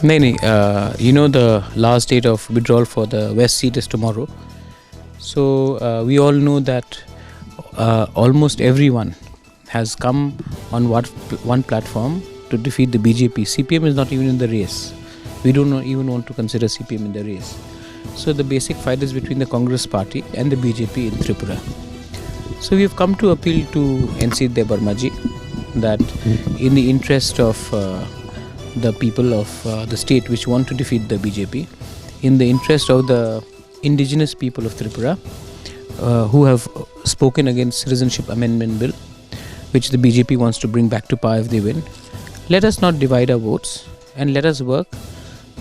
You know the last date of withdrawal for the West seat is tomorrow. So we all know that almost everyone has come on one platform to defeat the BJP. CPM is not even in the race. We don't even want to consider CPM in the race. So the basic fight is between the Congress party and the BJP in Tripura. So we have come to appeal to NC Debarmaji that in the interest of the people of the state which want to defeat the BJP, in the interest of the indigenous people of Tripura who have spoken against Citizenship Amendment Bill, which the BJP wants to bring back to power if they win, let us not divide our votes and let us work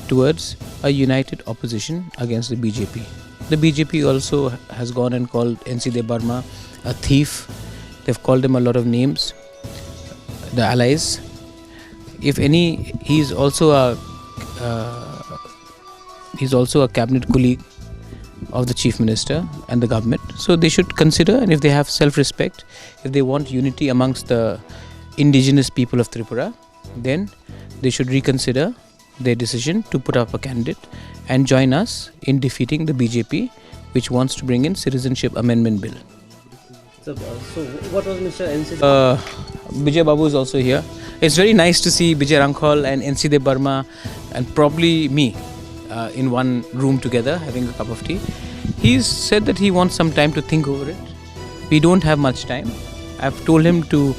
towards a united opposition against the BJP. The BJP also has gone and called NC Debarma a thief. They've called him a lot of names, the allies. If any, he's also a cabinet colleague of the chief minister and the government. So they should consider, and if they have self-respect, if they want unity amongst the indigenous people of Tripura, then they should reconsider their decision to put up a candidate and join us in defeating the BJP, which wants to bring in Citizenship Amendment Bill. So what was Mr. NC? Bijay Babu is also here. It's very nice to see Bijay Rankhol and NC Debarma and probably me in one room together having a cup of tea. He's said that he wants some time to think over it. We don't have much time. I've told him to,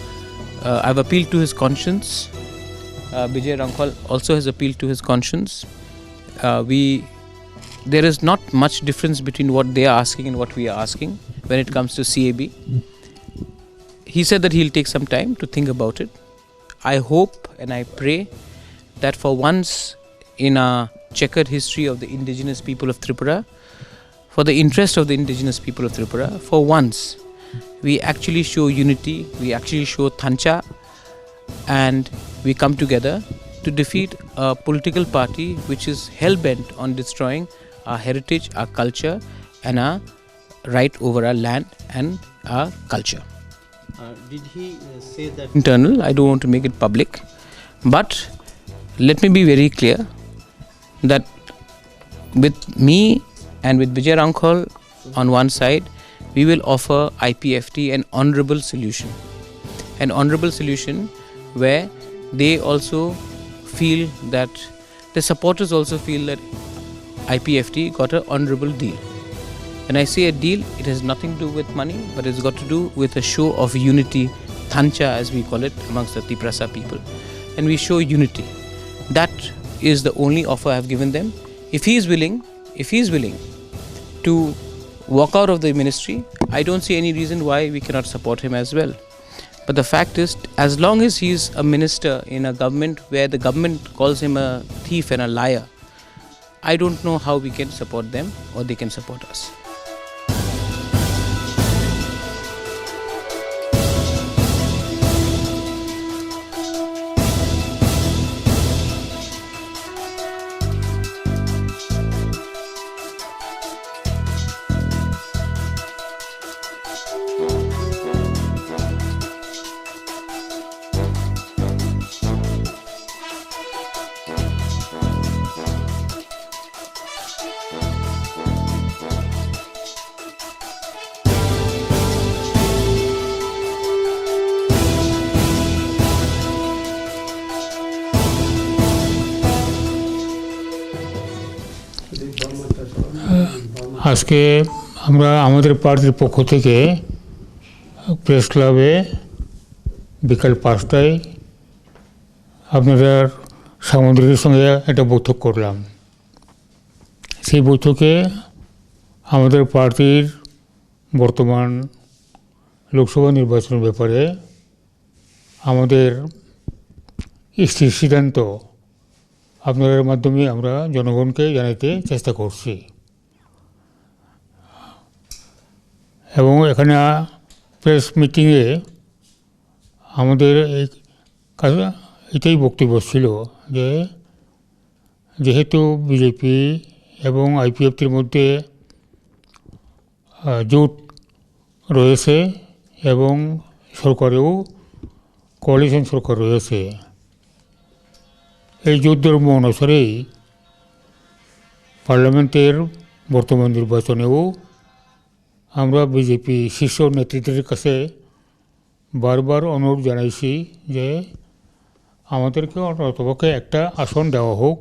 I've appealed to his conscience. Bijay Rankhol also has appealed to his conscience. There is not much difference between what they are asking and what we are asking when it comes to CAB. He said that he'll take some time to think about it. I hope and I pray that for once in a checkered history of the indigenous people of Tripura, for the interest of the indigenous people of Tripura, for once we actually show unity, we actually show thancha, and we come together to defeat a political party which is hell-bent on destroying our heritage, our culture, and our right over our land and our culture. Did he say that? Internal, I don't want to make it public, but let me be very clear that with me and with Bijay Rankhol on one side, we will offer IPFT an honorable solution. An honorable solution where they also feel that, the supporters also feel that IPFT got an honorable deal. When I say a deal, it has nothing to do with money, but it's got to do with a show of unity, thancha as we call it amongst the Tiprasa people. And we show unity. That is the only offer I have given them. If he is willing to walk out of the ministry, I don't see any reason why we cannot support him as well. But the fact is, as long as he is a minister in a government where the government calls him a thief and a liar, I don't know how we can support them or they can support us. আজকে আমরা আমাদের পার্টির পক্ষ থেকে press ক্লাবে বিকাল 5টায় আপনাদের সাংবাদিকদের সঙ্গে একটা বৈঠক করলাম। সেই বৈঠকে আমাদের পার্টির বর্তমান লোকসভা নির্বাচনের ব্যাপারে আমাদের স্থির সিদ্ধান্ত আপনাদের মাধ্যমে আমরা জনগণকে জানাতে চেষ্টা করছি। এবং এখানে প্রেস মিটিংয়ে আমাদের এটাই বক্তব্য ছিল যে যেহেতু বিজেপি এবং আইপিএফটির মধ্যে জোট রয়েছে এবং সরকারেও কোয়ালিশন সরকার রয়েছে, এই জোটধর্ম অনুসারেই পার্লামেন্টের বর্তমান নির্বাচনেও আমরা বিজেপি শীর্ষ নেতৃত্বের কাছে বারবার অনুরোধ জানাইছি যে আমাদেরকে অন্ততপক্ষে একটা আসন দেওয়া হোক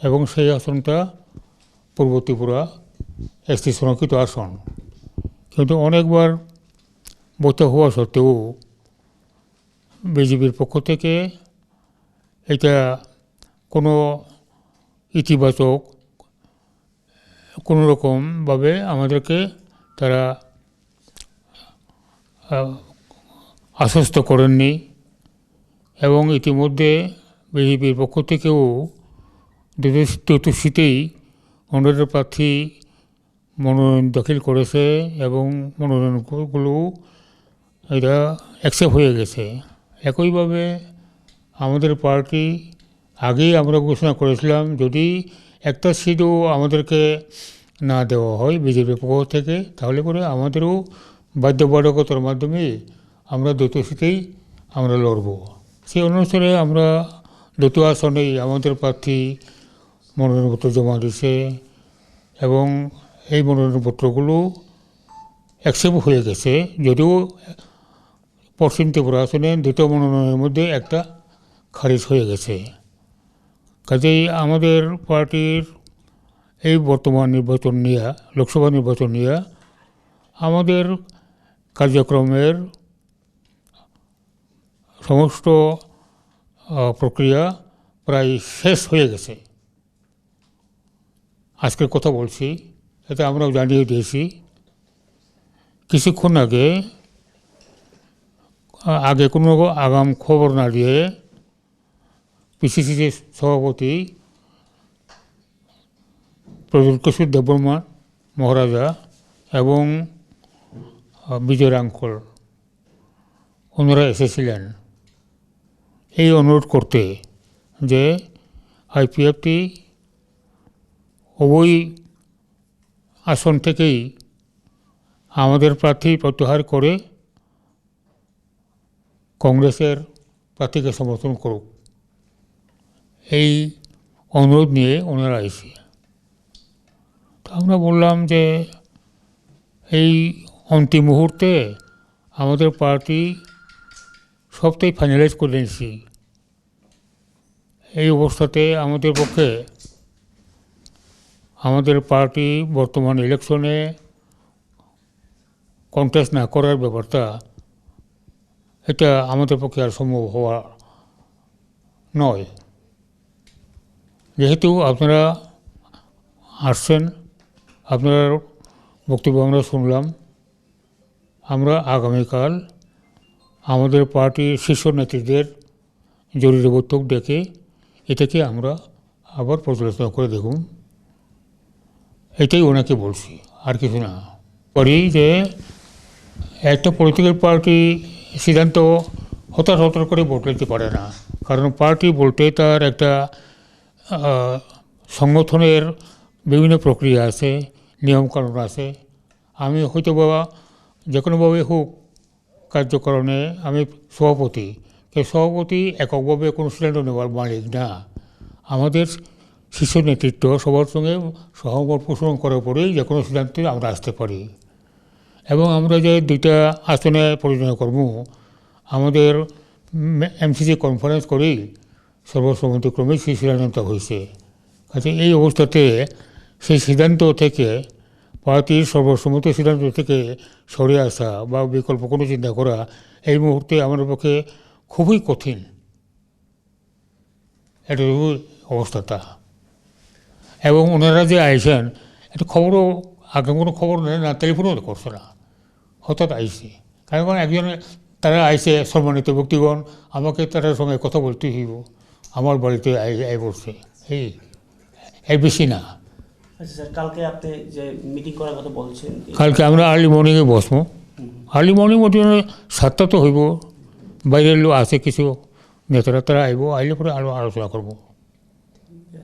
এবং সেই আসনটা পূর্ব ত্রিপুরা এসটি সংরক্ষিত আসন। কিন্তু অনেকবার বৈঠক হওয়া সত্ত্বেও বিজেপির পক্ষ থেকে এটা কোনো ইতিবাচক কোনো রকমভাবে আমাদেরকে তারা আশ্বস্ত করেননি এবং ইতিমধ্যে বিজেপির পক্ষ থেকেও দুটো সিটেই অন্যদের প্রার্থী মনোনয়ন দাখিল করেছে এবং মনোনয়নগুলো এটা অ্যাকসেপ্ট হয়ে গেছে। একইভাবে আমাদের পার্টি আগেই আমরা ঘোষণা করেছিলাম যদি একটা সিটও আমাদেরকে না দেওয়া হয় বিজেপির পক্ষ থেকে তাহলে করে আমাদেরও বাধ্যবাধকতার মাধ্যমে আমরা দুটো সিটেই আমরা লড়ব। সেই অনুসারে আমরা দুটো আসনেই আমাদের প্রার্থী মনোনয়নপত্র জমা দিয়েছে এবং এই মনোনয়নপত্রগুলো অ্যাকসেপ্ট হয়ে গেছে, যদিও পশ্চিম ত্রিপুরা আসনে দুটো মনোনয়নের মধ্যে একটা খারিজ হয়ে গেছে। কাজেই আমাদের পার্টির এই বর্তমান নির্বাচন নিয়ে লোকসভা নির্বাচন নিয়ে আমাদের কার্যক্রমের সমস্ত প্রক্রিয়া প্রায় শেষ হয়ে গেছে। আজকের কথা বলছি, এটা আমরাও জানিয়ে দিয়েছি। কিছুক্ষণ আগে কোনো আগাম খবর না দিয়ে পিসিসির সভাপতি প্রজ্বল কিশোর দেববর্মা মহারাজা এবং বিজয় রাঙ্কল ওনারা এসেছিলেন এই অনুরোধ করতে যে আইপিএফটি ওই আসন থেকেই আমাদের প্রার্থী প্রত্যাহার করে কংগ্রেসের প্রার্থীকে সমর্থন করুক, এই অনুরোধ নিয়ে ওনারা এসে তো আমরা বললাম যে এই অন্তিম মুহূর্তে আমাদের পার্টি সবটাই ফাইনালাইজ করে নিয়েছি। এই অবস্থাতে আমাদের পক্ষে আমাদের পার্টি বর্তমান ইলেকশনে কন্টেস্ট না করার ব্যাপারটা এটা আমাদের পক্ষে আর সম্ভব হওয়া নয়। যেহেতু আপনারা আসছেন, আপনার বক্তব্য আমরা শুনলাম, আমরা আগামীকাল আমাদের পার্টির শীর্ষ নেতৃত্বের জরুরি বৈঠক ডেকে এটাকে আমরা আবার পর্যালোচনা করে দেখুন, এটাই ওনাকে বলছি, আর কিছু না। করি যে একটা পলিটিক্যাল পার্টি সিদ্ধান্ত হতাশ করে ভোট নিতে পারে না, কারণ পার্টি বলতে তার একটা সংগঠনের বিভিন্ন প্রক্রিয়া আছে, নিয়মকানুন আছে। আমি হয়তো বা যে কোনোভাবে হোক কার্যকরণে আমি সভাপতি, সভাপতি এককভাবে কোনো সিদ্ধান্ত নেওয়ার মালিক না। আমাদের শীর্ষ নেতৃত্ব সবার সঙ্গে সহমত পোষণ করার পরেই যে কোনো সিদ্ধান্তে আমরা আসতে পারি এবং আমরা যে দুইটা আসনে পরিচালনা করব আমাদের এমসিসি কনফারেন্স করেই সর্বসম্মতিক্রমে সেই সিদ্ধান্ত হয়েছে। কাজে এই অবস্থাতে সেই সিদ্ধান্ত থেকে পার্টির সর্বসম্মতি সিদ্ধান্ত থেকে সরে আসা বা বিকল্প কোনো চিন্তা করা এই মুহূর্তে আমাদের পক্ষে খুবই কঠিন এটা অবস্থাটা। এবং ওনারা যে আইসেন একটা খবরও আগে কোনো খবর নেয় না, টেলিফোনও করছে না, হঠাৎ আইসে। কারণ একজনে তারা আইসে সম্মানিত ব্যক্তিগণ, আমাকে তাদের সঙ্গে কথা বলতে হইব, আমার বাড়িতে আই বলছে, এই বেশি না। আচ্ছা স্যার, কালকে আপনি যে মিটিং করার কথা বলছেন, কালকে আমরা আর্লি মর্নিংয়ে বসবো। আর্লি মর্নিং মধ্যে 7টা তো হইব, বাইরের লোক আছে কিছু নেতারা, তারা আইব, আইলে পরে আরও আলোচনা করবো।